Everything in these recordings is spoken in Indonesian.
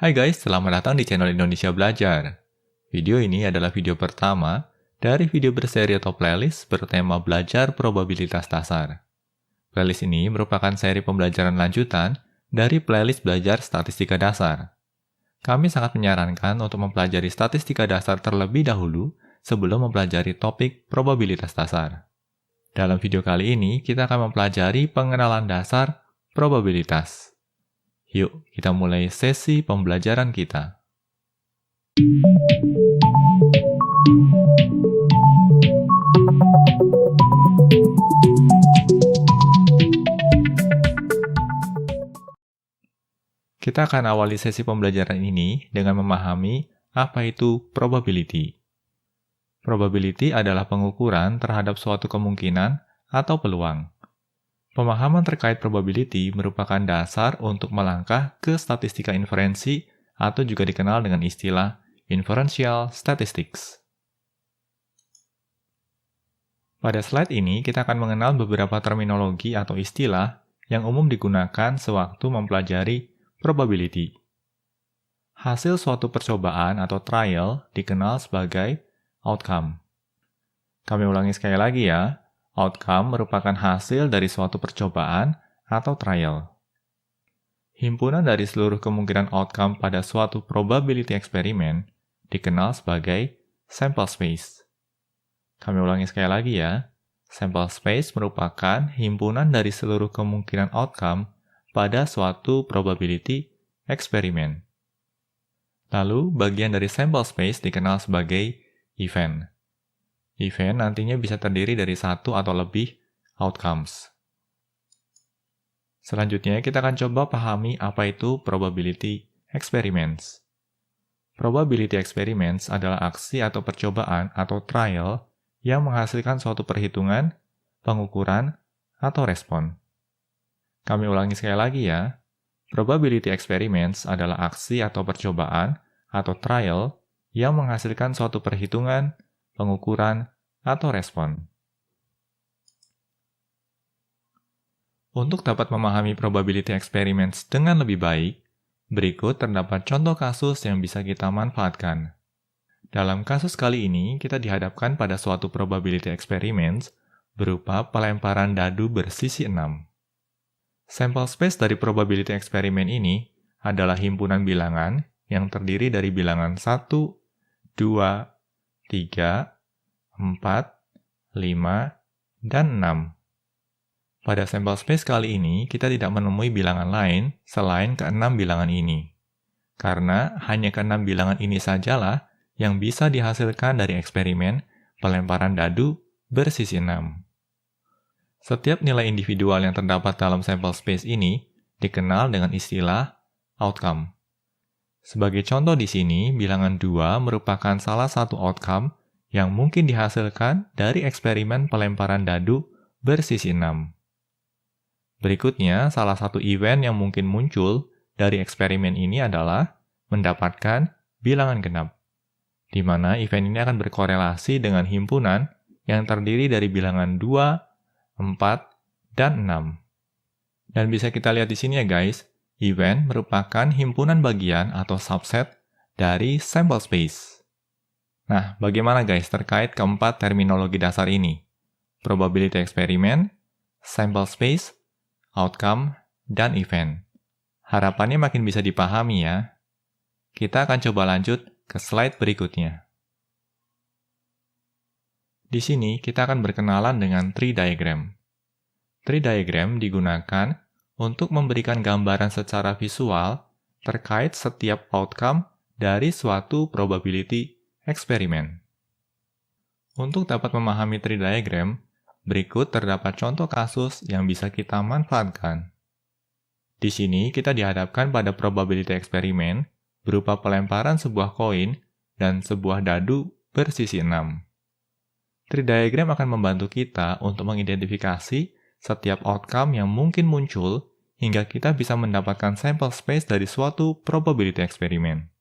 Hai guys, selamat datang di channel Indonesia Belajar. Video ini adalah video pertama dari video berseri atau playlist bertema belajar probabilitas dasar. Playlist ini merupakan seri pembelajaran lanjutan dari playlist belajar statistika dasar. Kami sangat menyarankan untuk mempelajari statistika dasar terlebih dahulu sebelum mempelajari topik probabilitas dasar. Dalam video kali ini, kita akan mempelajari pengenalan dasar probabilitas. Yuk, kita mulai sesi pembelajaran kita. Kita akan awali sesi pembelajaran ini dengan memahami apa itu probability. Probability adalah pengukuran terhadap suatu kemungkinan atau peluang. Pemahaman terkait probability merupakan dasar untuk melangkah ke statistika inferensi atau juga dikenal dengan istilah inferential statistics. Pada slide ini, kita akan mengenal beberapa terminologi atau istilah yang umum digunakan sewaktu mempelajari probability. Hasil suatu percobaan atau trial dikenal sebagai outcome. Kami ulangi sekali lagi ya. Outcome merupakan hasil dari suatu percobaan atau trial. Himpunan dari seluruh kemungkinan outcome pada suatu probability eksperimen dikenal sebagai sample space. Kami ulangi sekali lagi ya. Sample space merupakan himpunan dari seluruh kemungkinan outcome pada suatu probability eksperimen. Lalu, bagian dari sample space dikenal sebagai event. Event nantinya bisa terdiri dari satu atau lebih outcomes. Selanjutnya, kita akan coba pahami apa itu probability experiments. Probability experiments adalah aksi atau percobaan atau trial yang menghasilkan suatu perhitungan, pengukuran, atau respon. Kami ulangi sekali lagi ya. Probability experiments adalah aksi atau percobaan atau trial yang menghasilkan suatu perhitungan, pengukuran, atau respon. Untuk dapat memahami probability experiments dengan lebih baik, berikut terdapat contoh kasus yang bisa kita manfaatkan. Dalam kasus kali ini, kita dihadapkan pada suatu probability experiments berupa pelemparan dadu bersisi 6. Sample space dari probability eksperimen ini adalah himpunan bilangan yang terdiri dari bilangan 1, 2, 3, 4, 5, dan 6. Pada sampel space kali ini, kita tidak menemui bilangan lain selain ke-6 bilangan ini. Karena hanya ke-6 bilangan ini sajalah yang bisa dihasilkan dari eksperimen pelemparan dadu bersisi 6. Setiap nilai individual yang terdapat dalam sampel space ini dikenal dengan istilah outcome. Sebagai contoh di sini, bilangan 2 merupakan salah satu outcome yang mungkin dihasilkan dari eksperimen pelemparan dadu bersisi 6. Berikutnya, salah satu event yang mungkin muncul dari eksperimen ini adalah mendapatkan bilangan genap, di mana event ini akan berkorelasi dengan himpunan yang terdiri dari bilangan 2, 4, dan 6. Dan bisa kita lihat di sini ya guys, event merupakan himpunan bagian atau subset dari sample space. Nah, bagaimana guys terkait keempat terminologi dasar ini? Probability eksperimen, sample space, outcome, dan event. Harapannya makin bisa dipahami ya. Kita akan coba lanjut ke slide berikutnya. Di sini kita akan berkenalan dengan tree diagram. Tree diagram digunakan untuk memberikan gambaran secara visual terkait setiap outcome dari suatu probability eksperimen. Untuk dapat memahami tree diagram, berikut terdapat contoh kasus yang bisa kita manfaatkan. Di sini kita dihadapkan pada probability eksperimen berupa pelemparan sebuah koin dan sebuah dadu bersisi 6. Tree diagram akan membantu kita untuk mengidentifikasi setiap outcome yang mungkin muncul hingga kita bisa mendapatkan sample space dari suatu probability eksperimen.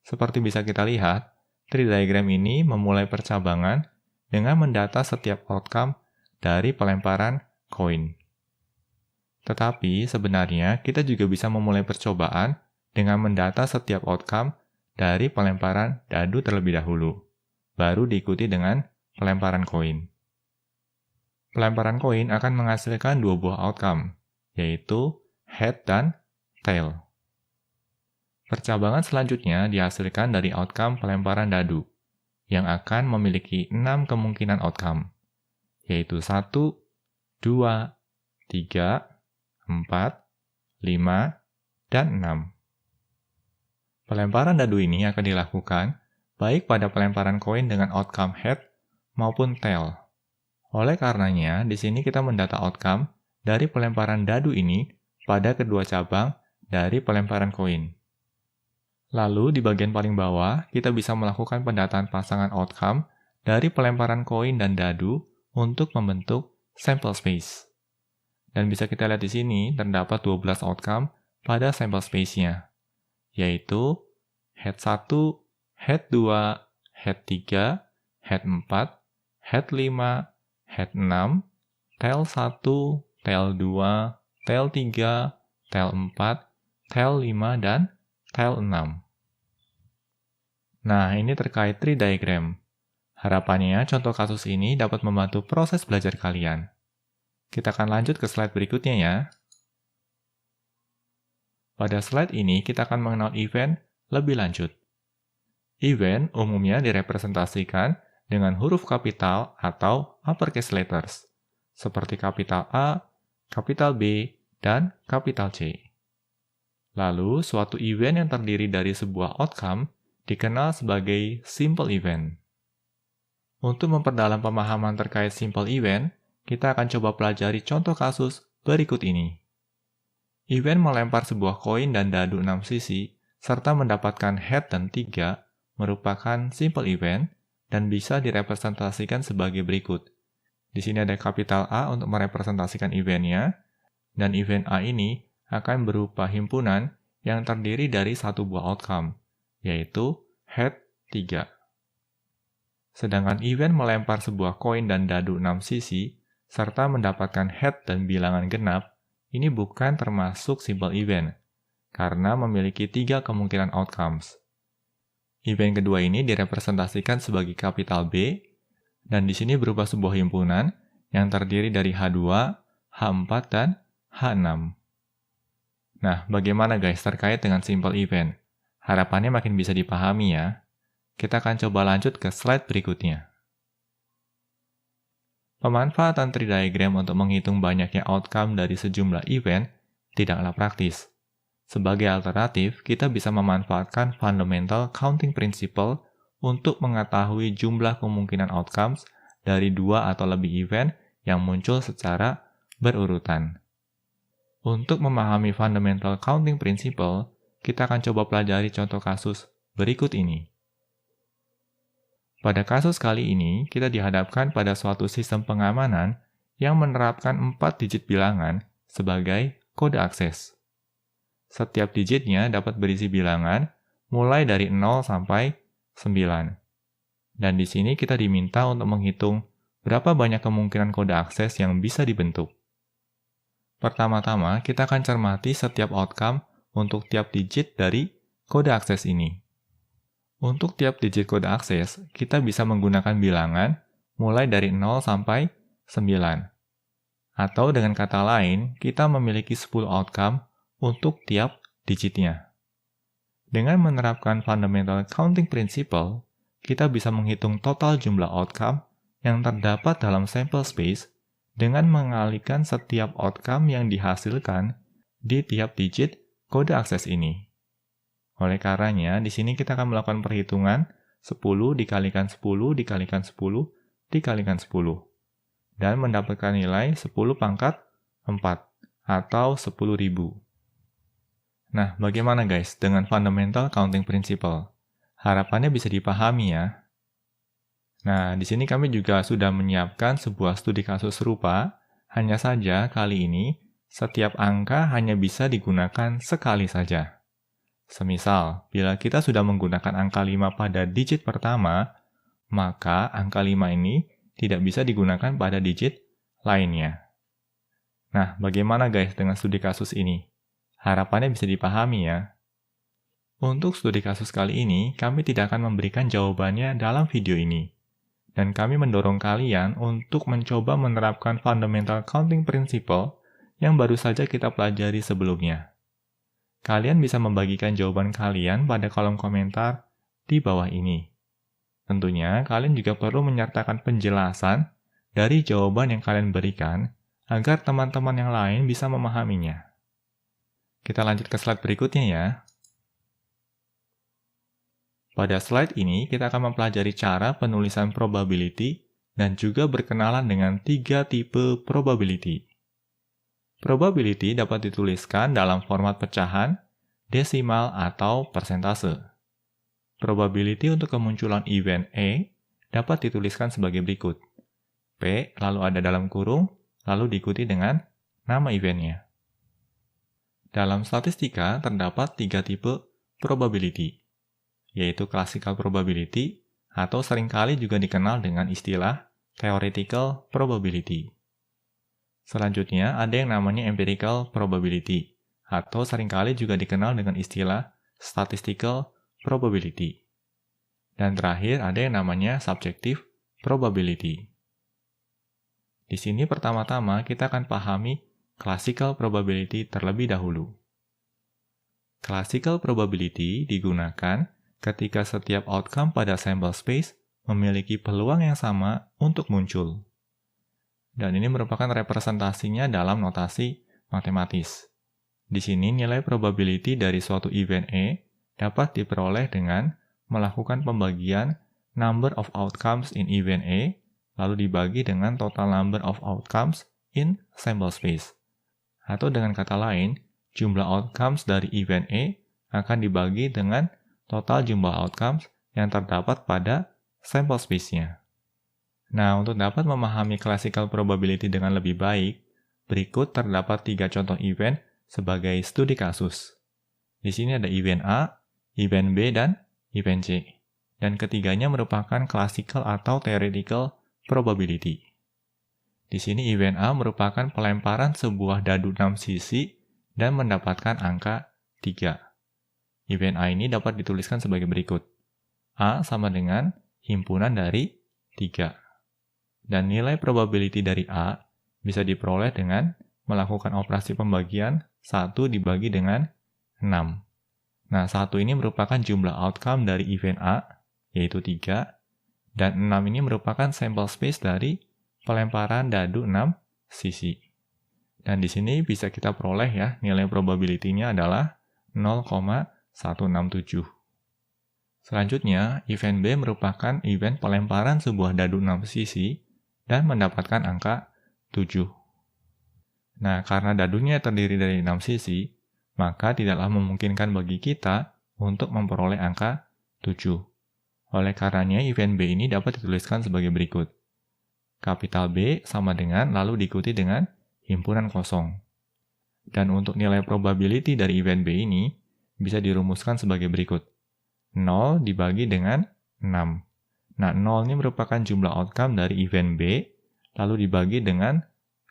Seperti bisa kita lihat, tree diagram ini memulai percabangan dengan mendata setiap outcome dari pelemparan koin. Tetapi sebenarnya kita juga bisa memulai percobaan dengan mendata setiap outcome dari pelemparan dadu terlebih dahulu, baru diikuti dengan pelemparan koin. Pelemparan koin akan menghasilkan dua buah outcome, yaitu head dan tail. Percabangan selanjutnya dihasilkan dari outcome pelemparan dadu, yang akan memiliki 6 kemungkinan outcome, yaitu 1, 2, 3, 4, 5, dan 6. Pelemparan dadu ini akan dilakukan baik pada pelemparan koin dengan outcome head maupun tail. Oleh karenanya, di sini kita mendata outcome dari pelemparan dadu ini pada kedua cabang dari pelemparan koin. Lalu, di bagian paling bawah, kita bisa melakukan pendataan pasangan outcome dari pelemparan koin dan dadu untuk membentuk sample space. Dan bisa kita lihat di sini, terdapat 12 outcome pada sample space-nya, yaitu head 1, head 2, head 3, head 4, head 5, head 6, tail 1, tail 2, tail 3, tail 4, tail 5, dan tail 6. Nah, ini terkait tree diagram. Harapannya, contoh kasus ini dapat membantu proses belajar kalian. Kita akan lanjut ke slide berikutnya ya. Pada slide ini, kita akan mengenal event lebih lanjut. Event umumnya direpresentasikan dengan huruf kapital atau uppercase letters, seperti kapital A, kapital B, dan kapital C. Lalu, suatu event yang terdiri dari sebuah outcome dikenal sebagai simple event. Untuk memperdalam pemahaman terkait simple event, kita akan coba pelajari contoh kasus berikut ini. Event melempar sebuah koin dan dadu 6 sisi, serta mendapatkan head dan 3, merupakan simple event dan bisa direpresentasikan sebagai berikut. Di sini ada kapital A untuk merepresentasikan eventnya, dan event A ini akan berupa himpunan yang terdiri dari satu buah outcome, yaitu head 3. Sedangkan event melempar sebuah koin dan dadu 6 sisi, serta mendapatkan head dan bilangan genap, ini bukan termasuk simple event, karena memiliki 3 kemungkinan outcomes. Event kedua ini direpresentasikan sebagai kapital B, dan di sini berupa sebuah himpunan yang terdiri dari H2, H4, dan H6. Nah, bagaimana guys terkait dengan simple event? Harapannya makin bisa dipahami ya. Kita akan coba lanjut ke slide berikutnya. Pemanfaatan tree diagram untuk menghitung banyaknya outcome dari sejumlah event tidaklah praktis. Sebagai alternatif, kita bisa memanfaatkan fundamental counting principle untuk mengetahui jumlah kemungkinan outcomes dari 2 atau lebih event yang muncul secara berurutan. Untuk memahami fundamental counting principle, kita akan coba pelajari contoh kasus berikut ini. Pada kasus kali ini, kita dihadapkan pada suatu sistem pengamanan yang menerapkan 4 digit bilangan sebagai kode akses. Setiap digitnya dapat berisi bilangan mulai dari 0 sampai 9. Dan di sini kita diminta untuk menghitung berapa banyak kemungkinan kode akses yang bisa dibentuk. Pertama-tama, kita akan cermati setiap outcome untuk tiap digit dari kode akses ini. Untuk tiap digit kode akses, kita bisa menggunakan bilangan mulai dari 0 sampai 9. Atau dengan kata lain, kita memiliki 10 outcome untuk tiap digitnya. Dengan menerapkan fundamental counting principle, kita bisa menghitung total jumlah outcome yang terdapat dalam sample space dengan mengalihkan setiap outcome yang dihasilkan di tiap digit kode akses ini. Oleh karenanya, di sini kita akan melakukan perhitungan 10 dikalikan 10 dikalikan 10 dikalikan 10 dan mendapatkan nilai 10 pangkat 4 atau 10.000. Nah, bagaimana guys dengan fundamental counting principle? Harapannya bisa dipahami ya. Nah, di sini kami juga sudah menyiapkan sebuah studi kasus serupa, hanya saja kali ini setiap angka hanya bisa digunakan sekali saja. Semisal, bila kita sudah menggunakan angka 5 pada digit pertama, maka angka 5 ini tidak bisa digunakan pada digit lainnya. Nah, bagaimana guys dengan studi kasus ini? Harapannya bisa dipahami ya. Untuk studi kasus kali ini, kami tidak akan memberikan jawabannya dalam video ini. Dan kami mendorong kalian untuk mencoba menerapkan fundamental counting principle yang baru saja kita pelajari sebelumnya. Kalian bisa membagikan jawaban kalian pada kolom komentar di bawah ini. Tentunya, kalian juga perlu menyertakan penjelasan dari jawaban yang kalian berikan agar teman-teman yang lain bisa memahaminya. Kita lanjut ke slide berikutnya ya. Pada slide ini, kita akan mempelajari cara penulisan probability dan juga berkenalan dengan 3 tipe probability. Probability dapat dituliskan dalam format pecahan, desimal, atau persentase. Probability untuk kemunculan event A dapat dituliskan sebagai berikut. P lalu ada dalam kurung, lalu diikuti dengan nama eventnya. Dalam statistika terdapat 3 tipe probability, yaitu classical probability atau seringkali juga dikenal dengan istilah theoretical probability. Selanjutnya ada yang namanya empirical probability atau seringkali juga dikenal dengan istilah statistical probability. Dan terakhir ada yang namanya subjective probability. Di sini pertama-tama kita akan pahami classical probability terlebih dahulu. Classical probability digunakan ketika setiap outcome pada sample space memiliki peluang yang sama untuk muncul. Dan ini merupakan representasinya dalam notasi matematis. Di sini nilai probability dari suatu event A dapat diperoleh dengan melakukan pembagian number of outcomes in event A, lalu dibagi dengan total number of outcomes in sample space. Atau dengan kata lain, jumlah outcomes dari event A akan dibagi dengan total jumlah outcomes yang terdapat pada sample space-nya. Nah, untuk dapat memahami classical probability dengan lebih baik, berikut terdapat 3 contoh event sebagai studi kasus. Di sini ada event A, event B, dan event C. Dan ketiganya merupakan classical atau theoretical probability. Di sini event A merupakan pelemparan sebuah dadu 6 sisi dan mendapatkan angka 3. Event A ini dapat dituliskan sebagai berikut. A sama dengan himpunan dari 3. Dan nilai probability dari A bisa diperoleh dengan melakukan operasi pembagian 1 dibagi dengan 6. Nah, 1 ini merupakan jumlah outcome dari event A, yaitu 3, dan 6 ini merupakan sample space dari pelemparan dadu 6 sisi. Dan di sini bisa kita peroleh ya, nilai probability-nya adalah 0,167. Selanjutnya, event B merupakan event pelemparan sebuah dadu 6 sisi dan mendapatkan angka 7. Nah, karena dadunya terdiri dari 6 sisi, maka tidaklah memungkinkan bagi kita untuk memperoleh angka 7. Oleh karenanya, event B ini dapat dituliskan sebagai berikut. Kapital B sama dengan lalu diikuti dengan himpunan kosong. Dan untuk nilai probability dari event B ini bisa dirumuskan sebagai berikut. 0 dibagi dengan 6. Nah, 0 ini merupakan jumlah outcome dari event B, lalu dibagi dengan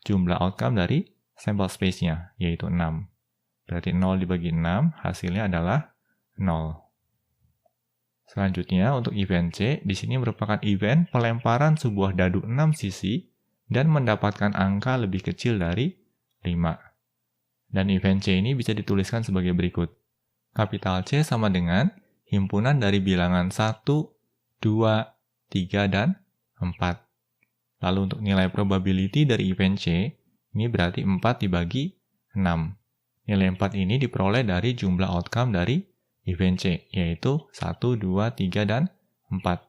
jumlah outcome dari sample space-nya, yaitu 6. Berarti 0 dibagi 6, hasilnya adalah 0. Selanjutnya, untuk event C, di sini merupakan event pelemparan sebuah dadu 6 sisi dan mendapatkan angka lebih kecil dari 5. Dan event C ini bisa dituliskan sebagai berikut. Kapital C sama dengan himpunan dari bilangan 1, 2, 3, dan 4. Lalu untuk nilai probability dari event C, ini berarti 4 dibagi 6. Nilai 4 ini diperoleh dari jumlah outcome dari event C, yaitu 1, 2, 3, dan 4.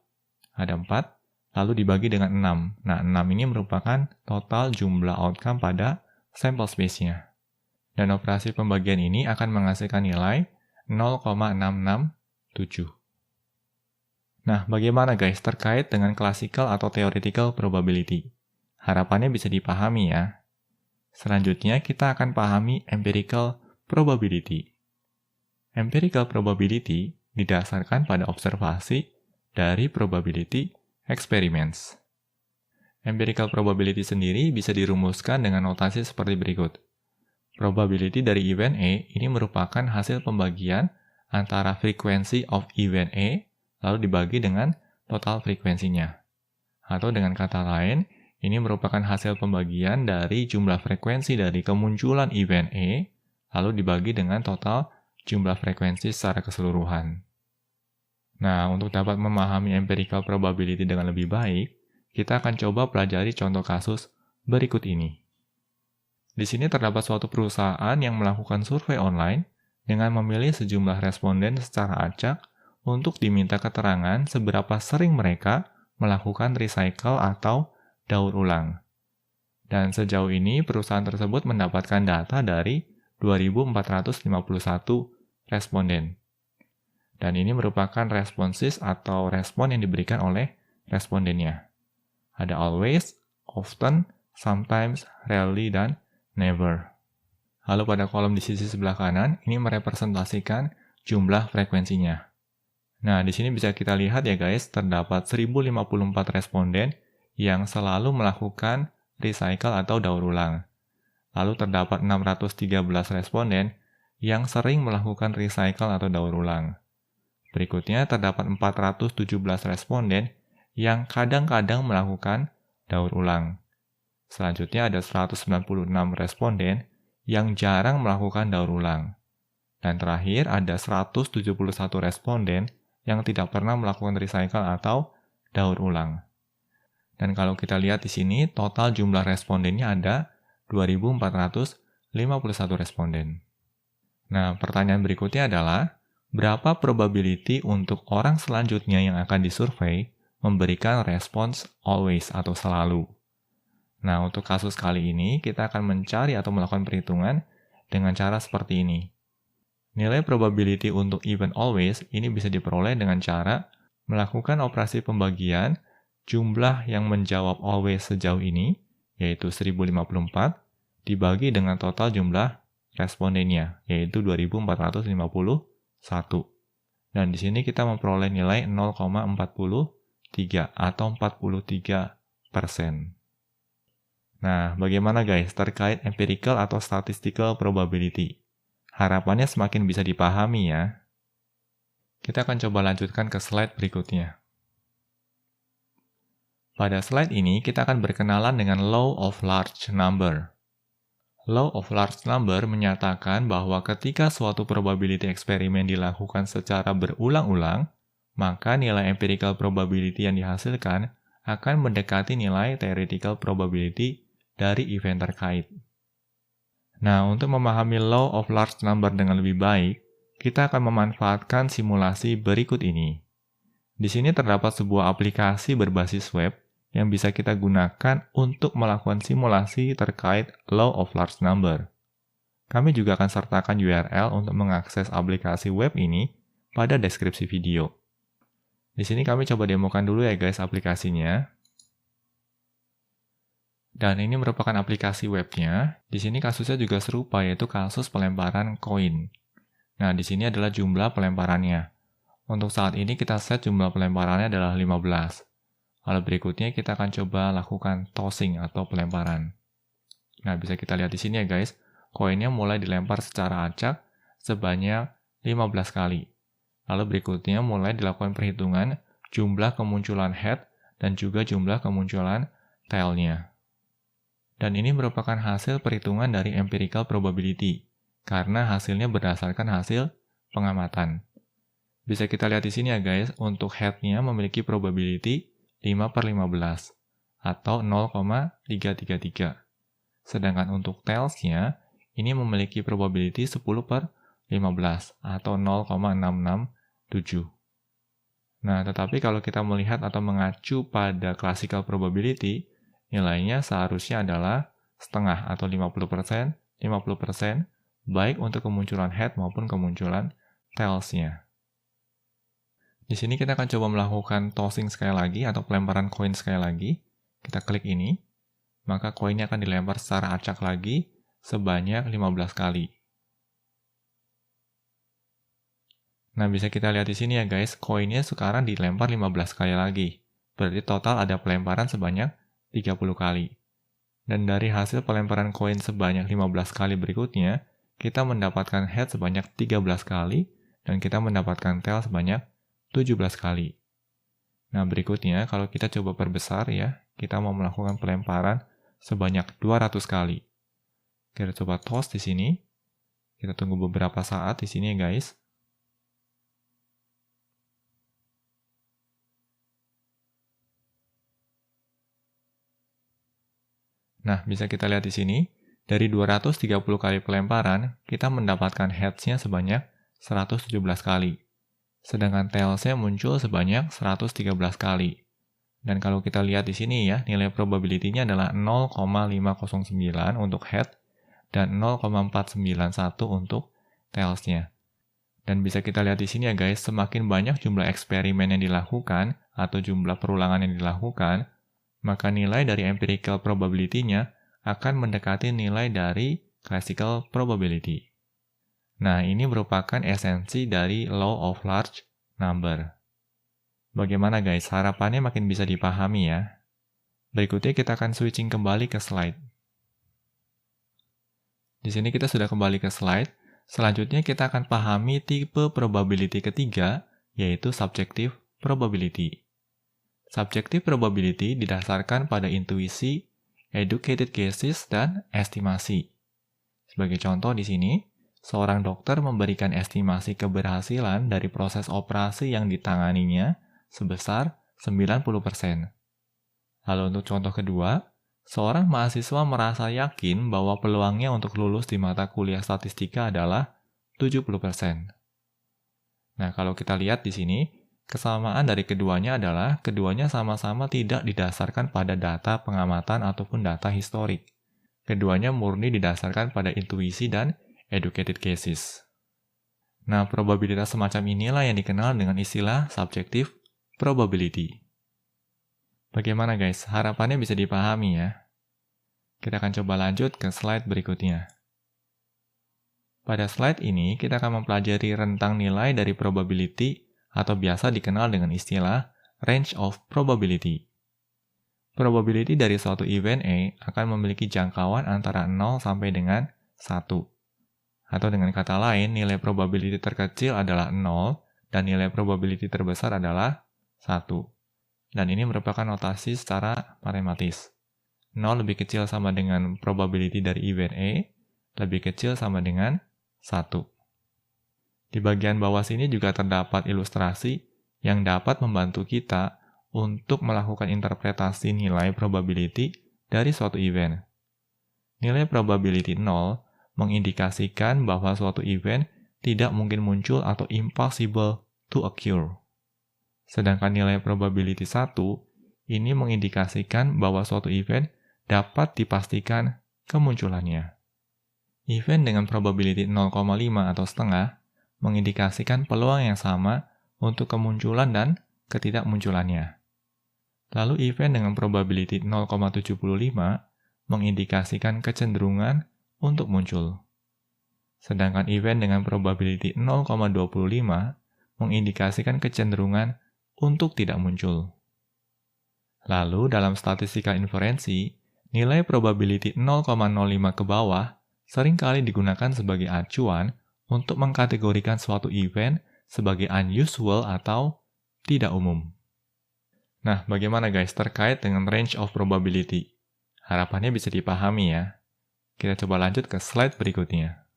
Ada 4, lalu dibagi dengan 6. Nah, 6 ini merupakan total jumlah outcome pada sample space-nya. Dan operasi pembagian ini akan menghasilkan nilai 0,667. Nah, bagaimana guys terkait dengan classical atau theoretical probability? Harapannya bisa dipahami ya. Selanjutnya kita akan pahami empirical probability. Empirical probability didasarkan pada observasi dari probability experiments. Empirical probability sendiri bisa dirumuskan dengan notasi seperti berikut. Probability dari event A ini merupakan hasil pembagian antara frequency of event A lalu dibagi dengan total frekuensinya. Atau dengan kata lain, ini merupakan hasil pembagian dari jumlah frekuensi dari kemunculan event A lalu dibagi dengan total jumlah frekuensi secara keseluruhan. Nah, untuk dapat memahami empirical probability dengan lebih baik, kita akan coba pelajari contoh kasus berikut ini. Di sini terdapat suatu perusahaan yang melakukan survei online dengan memilih sejumlah responden secara acak untuk diminta keterangan seberapa sering mereka melakukan recycle atau daur ulang. Dan sejauh ini perusahaan tersebut mendapatkan data dari 2.451 responden. Dan ini merupakan responses atau respon yang diberikan oleh respondennya. Ada always, often, sometimes, rarely, dan never. Lalu pada kolom di sisi sebelah kanan, ini merepresentasikan jumlah frekuensinya. Nah, di sini bisa kita lihat ya guys, terdapat 1054 responden yang selalu melakukan recycle atau daur ulang. Lalu terdapat 613 responden yang sering melakukan recycle atau daur ulang. Berikutnya terdapat 417 responden yang kadang-kadang melakukan daur ulang. Selanjutnya ada 196 responden yang jarang melakukan daur ulang. Dan terakhir ada 171 responden yang tidak pernah melakukan recycle atau daur ulang. Dan kalau kita lihat di sini, total jumlah respondennya ada 2.451 responden. Nah, pertanyaan berikutnya adalah, berapa probability untuk orang selanjutnya yang akan disurvei memberikan respons always atau selalu? Nah, untuk kasus kali ini, kita akan mencari atau melakukan perhitungan dengan cara seperti ini. Nilai probability untuk event always ini bisa diperoleh dengan cara melakukan operasi pembagian jumlah yang menjawab always sejauh ini, yaitu 1054, dibagi dengan total jumlah respondennya, yaitu 2451. Dan di sini kita memperoleh nilai 0,43 atau 43%. Nah, bagaimana guys terkait empirical atau statistical probability? Harapannya semakin bisa dipahami ya. Kita akan coba lanjutkan ke slide berikutnya. Pada slide ini, kita akan berkenalan dengan Law of Large Number. Law of Large Number menyatakan bahwa ketika suatu probability eksperimen dilakukan secara berulang-ulang, maka nilai empirical probability yang dihasilkan akan mendekati nilai theoretical probability dari event terkait. Nah, untuk memahami Law of Large Number dengan lebih baik, kita akan memanfaatkan simulasi berikut ini. Di sini terdapat sebuah aplikasi berbasis web yang bisa kita gunakan untuk melakukan simulasi terkait Law of Large Number. Kami juga akan sertakan URL untuk mengakses aplikasi web ini pada deskripsi video. Di sini kami coba demokan dulu ya guys aplikasinya. Dan ini merupakan aplikasi webnya. Di sini kasusnya juga serupa, yaitu kasus pelemparan koin. Nah, di sini adalah jumlah pelemparannya. Untuk saat ini kita set jumlah pelemparannya adalah 15. Lalu berikutnya kita akan coba lakukan tossing atau pelemparan. Nah, bisa kita lihat di sini ya guys, koinnya mulai dilempar secara acak sebanyak 15 kali. Lalu berikutnya mulai dilakukan perhitungan jumlah kemunculan head dan juga jumlah kemunculan tail-nya. Dan ini merupakan hasil perhitungan dari empirical probability, karena hasilnya berdasarkan hasil pengamatan. Bisa kita lihat di sini ya guys, untuk head-nya memiliki probability 5/15, atau 0,333. Sedangkan untuk tails-nya, ini memiliki probability 10/15, atau 0,667. Nah, tetapi kalau kita melihat atau mengacu pada classical probability, nilainya seharusnya adalah setengah atau 50%, 50%, baik untuk kemunculan head maupun kemunculan tails-nya. Di sini kita akan coba melakukan tossing sekali lagi atau pelemparan koin sekali lagi. Kita klik ini, maka koinnya akan dilempar secara acak lagi sebanyak 15 kali. Nah, bisa kita lihat di sini ya guys, koinnya sekarang dilempar 15 kali lagi. Berarti total ada pelemparan sebanyak 30 kali. Dan dari hasil pelemparan koin sebanyak 15 kali berikutnya, kita mendapatkan head sebanyak 13 kali dan kita mendapatkan tail sebanyak 17 kali. Nah, berikutnya kalau kita coba perbesar ya, kita mau melakukan pelemparan sebanyak 200 kali. Kita coba toss di sini. Kita tunggu beberapa saat di sini ya, guys. Nah, bisa kita lihat di sini, dari 230 kali pelemparan, kita mendapatkan heads-nya sebanyak 117 kali. Sedangkan tails-nya muncul sebanyak 113 kali. Dan kalau kita lihat di sini ya, nilai probability-nya adalah 0,509 untuk head dan 0,491 untuk tails-nya. Dan bisa kita lihat di sini ya guys, semakin banyak jumlah eksperimen yang dilakukan atau jumlah perulangan yang dilakukan, maka nilai dari empirical probability-nya akan mendekati nilai dari classical probability. Nah, ini merupakan esensi dari law of large number. Bagaimana guys, harapannya makin bisa dipahami ya. Berikutnya kita akan switching kembali ke slide. Di sini kita sudah kembali ke slide. Selanjutnya kita akan pahami tipe probability ketiga, yaitu subjective probability. Subjective probability didasarkan pada intuisi, educated guesses, dan estimasi. Sebagai contoh di sini, seorang dokter memberikan estimasi keberhasilan dari proses operasi yang ditanganinya sebesar 90%. Lalu untuk contoh kedua, seorang mahasiswa merasa yakin bahwa peluangnya untuk lulus di mata kuliah statistika adalah 70%. Nah, kalau kita lihat di sini, kesamaan dari keduanya adalah keduanya sama-sama tidak didasarkan pada data pengamatan ataupun data historik. Keduanya murni didasarkan pada intuisi dan educated guesses. Nah, probabilitas semacam inilah yang dikenal dengan istilah subjective probability. Bagaimana guys? Harapannya bisa dipahami ya. Kita akan coba lanjut ke slide berikutnya. Pada slide ini, kita akan mempelajari rentang nilai dari probability atau biasa dikenal dengan istilah range of probability. Probability dari suatu event A akan memiliki jangkauan antara 0 sampai dengan 1. Atau dengan kata lain, nilai probability terkecil adalah 0 dan nilai probability terbesar adalah 1. Dan ini merupakan notasi secara matematis. 0 lebih kecil sama dengan probability dari event A, lebih kecil sama dengan 1. Di bagian bawah sini juga terdapat ilustrasi yang dapat membantu kita untuk melakukan interpretasi nilai probability dari suatu event. Nilai probability 0 mengindikasikan bahwa suatu event tidak mungkin muncul atau impossible to occur. Sedangkan nilai probability 1 ini mengindikasikan bahwa suatu event dapat dipastikan kemunculannya. Event dengan probability 0,5 atau setengah mengindikasikan peluang yang sama untuk kemunculan dan ketidakmunculannya. Lalu event dengan probability 0,75 mengindikasikan kecenderungan untuk muncul. Sedangkan event dengan probability 0,25 mengindikasikan kecenderungan untuk tidak muncul. Lalu dalam statistika inferensi, nilai probability 0,05 ke bawah seringkali digunakan sebagai acuan untuk mengkategorikan suatu event sebagai unusual atau tidak umum. Nah, bagaimana guys terkait dengan range of probability? Harapannya bisa dipahami ya. Kita coba lanjut ke slide berikutnya.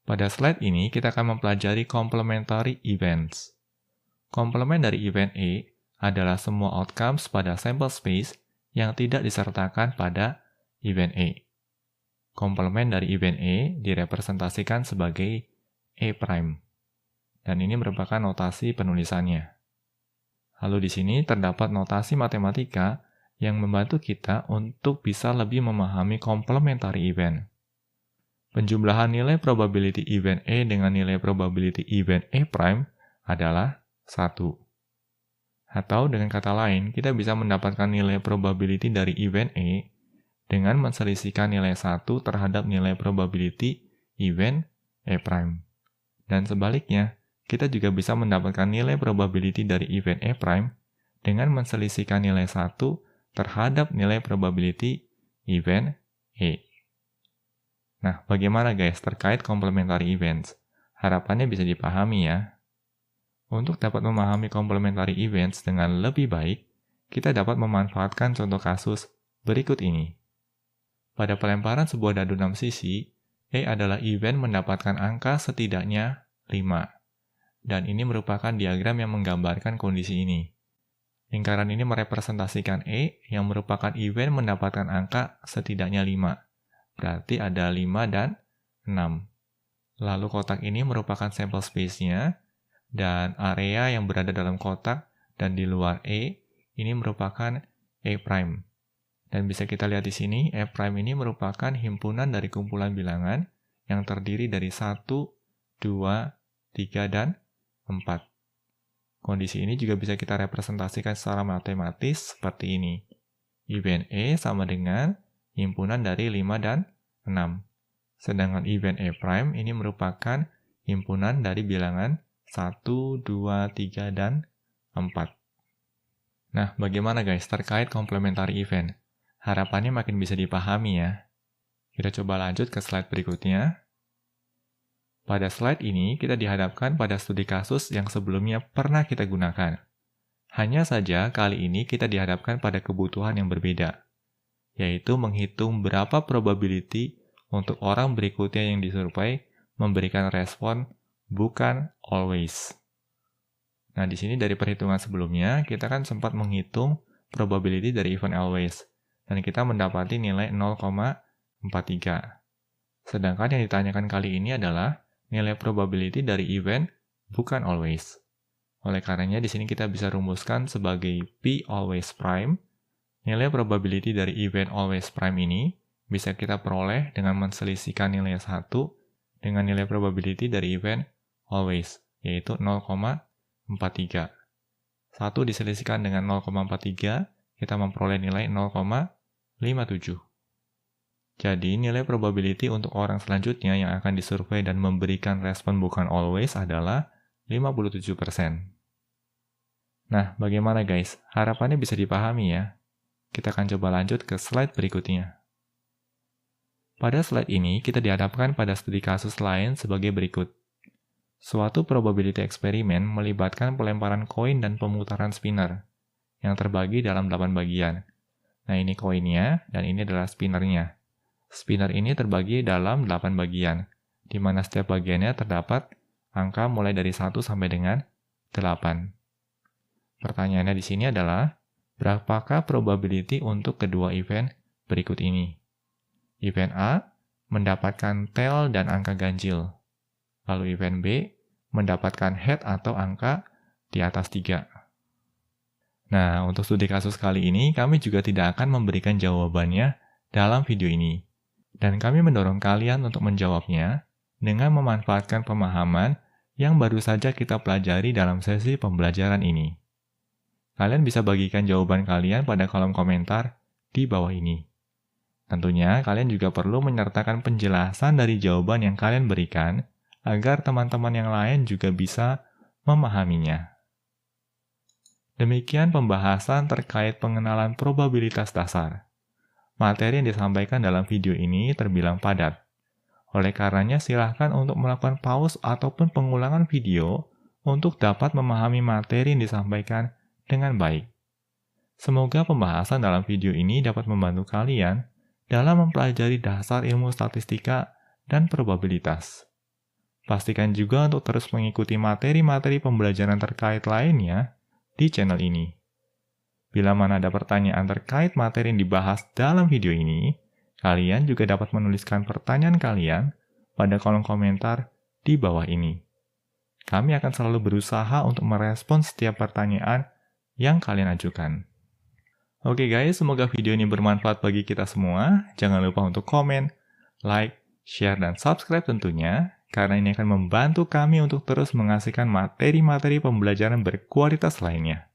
Pada slide ini, kita akan mempelajari complementary events. Komplement dari event A adalah semua outcomes pada sample space yang tidak disertakan pada event A. Komplement dari event A direpresentasikan sebagai A'. Dan ini merupakan notasi penulisannya. Lalu di sini terdapat notasi matematika yang membantu kita untuk bisa lebih memahami complementary event. Penjumlahan nilai probability event A dengan nilai probability event A' adalah 1. Atau dengan kata lain, kita bisa mendapatkan nilai probability dari event A dengan menselisihkan nilai 1 terhadap nilai probability event A'. Dan sebaliknya, kita juga bisa mendapatkan nilai probability dari event A' dengan menselisihkan nilai 1 terhadap nilai probability event A. Nah, bagaimana guys terkait complementary events? Harapannya bisa dipahami ya. Untuk dapat memahami complementary events dengan lebih baik, kita dapat memanfaatkan contoh kasus berikut ini. Pada pelemparan sebuah dadu 6 sisi, E adalah event mendapatkan angka setidaknya 5. Dan ini merupakan diagram yang menggambarkan kondisi ini. Lingkaran ini merepresentasikan E yang merupakan event mendapatkan angka setidaknya 5. Berarti ada 5 dan 6. Lalu kotak ini merupakan sampel space-nya, dan area yang berada dalam kotak dan di luar E, ini merupakan E'. Dan bisa kita lihat di sini, E' ini merupakan himpunan dari kumpulan bilangan yang terdiri dari 1, 2, 3, dan 4. Kondisi ini juga bisa kita representasikan secara matematis seperti ini. Event E sama dengan himpunan dari 5 dan 6. Sedangkan event E' ini merupakan himpunan dari bilangan 1, 2, 3, dan 4. Nah, bagaimana guys terkait complementary event? Harapannya makin bisa dipahami ya. Kita coba lanjut ke slide berikutnya. Pada slide ini, kita dihadapkan pada studi kasus yang sebelumnya pernah kita gunakan. Hanya saja, kali ini kita dihadapkan pada kebutuhan yang berbeda, yaitu menghitung berapa probability untuk orang berikutnya yang disurvei memberikan respon bukan always. Nah, di sini dari perhitungan sebelumnya, kita kan sempat menghitung probability dari event always, dan kita mendapati nilai 0,43. Sedangkan yang ditanyakan kali ini adalah nilai probability dari event bukan always. Oleh karenanya, di sini kita bisa rumuskan sebagai P always prime. Nilai probability dari event always prime ini bisa kita peroleh dengan menselisihkan nilai 1 dengan nilai probability dari event always, yaitu 0,43. 1 diselisihkan dengan 0,43, kita memperoleh nilai 0,57. Jadi, nilai probability untuk orang selanjutnya yang akan disurvei dan memberikan respon bukan always adalah 57%. Nah, bagaimana guys? Harapannya bisa dipahami ya. Kita akan coba lanjut ke slide berikutnya. Pada slide ini, kita dihadapkan pada studi kasus lain sebagai berikut. Suatu probability eksperimen melibatkan pelemparan koin dan pemutaran spinner, yang terbagi dalam 8 bagian. Nah, ini koinnya, dan ini adalah spinnernya. Spinner ini terbagi dalam 8 bagian, di mana setiap bagiannya terdapat angka mulai dari 1 sampai dengan 8. Pertanyaannya di sini adalah, berapakah probability untuk kedua event berikut ini? Event A mendapatkan tail dan angka ganjil. Lalu event B mendapatkan head atau angka di atas 3. Nah, untuk studi kasus kali ini, kami juga tidak akan memberikan jawabannya dalam video ini. Dan kami mendorong kalian untuk menjawabnya dengan memanfaatkan pemahaman yang baru saja kita pelajari dalam sesi pembelajaran ini. Kalian bisa bagikan jawaban kalian pada kolom komentar di bawah ini. Tentunya, kalian juga perlu menyertakan penjelasan dari jawaban yang kalian berikan agar teman-teman yang lain juga bisa memahaminya. Demikian pembahasan terkait pengenalan probabilitas dasar. Materi yang disampaikan dalam video ini terbilang padat. Oleh karenanya, silahkan untuk melakukan pause ataupun pengulangan video untuk dapat memahami materi yang disampaikan dengan baik. Semoga pembahasan dalam video ini dapat membantu kalian dalam mempelajari dasar ilmu statistika dan probabilitas. Pastikan juga untuk terus mengikuti materi-materi pembelajaran terkait lainnya di channel ini. Bila mana ada pertanyaan terkait materi yang dibahas dalam video ini, kalian juga dapat menuliskan pertanyaan kalian pada kolom komentar di bawah ini. Kami akan selalu berusaha untuk merespons setiap pertanyaan yang kalian ajukan. Oke guys, semoga video ini bermanfaat bagi kita semua. Jangan lupa untuk komen, like, share, dan subscribe tentunya, karena ini akan membantu kami untuk terus menghasilkan materi-materi pembelajaran berkualitas lainnya.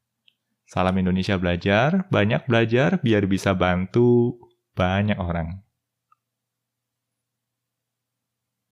Salam Indonesia Belajar, banyak belajar biar bisa bantu banyak orang.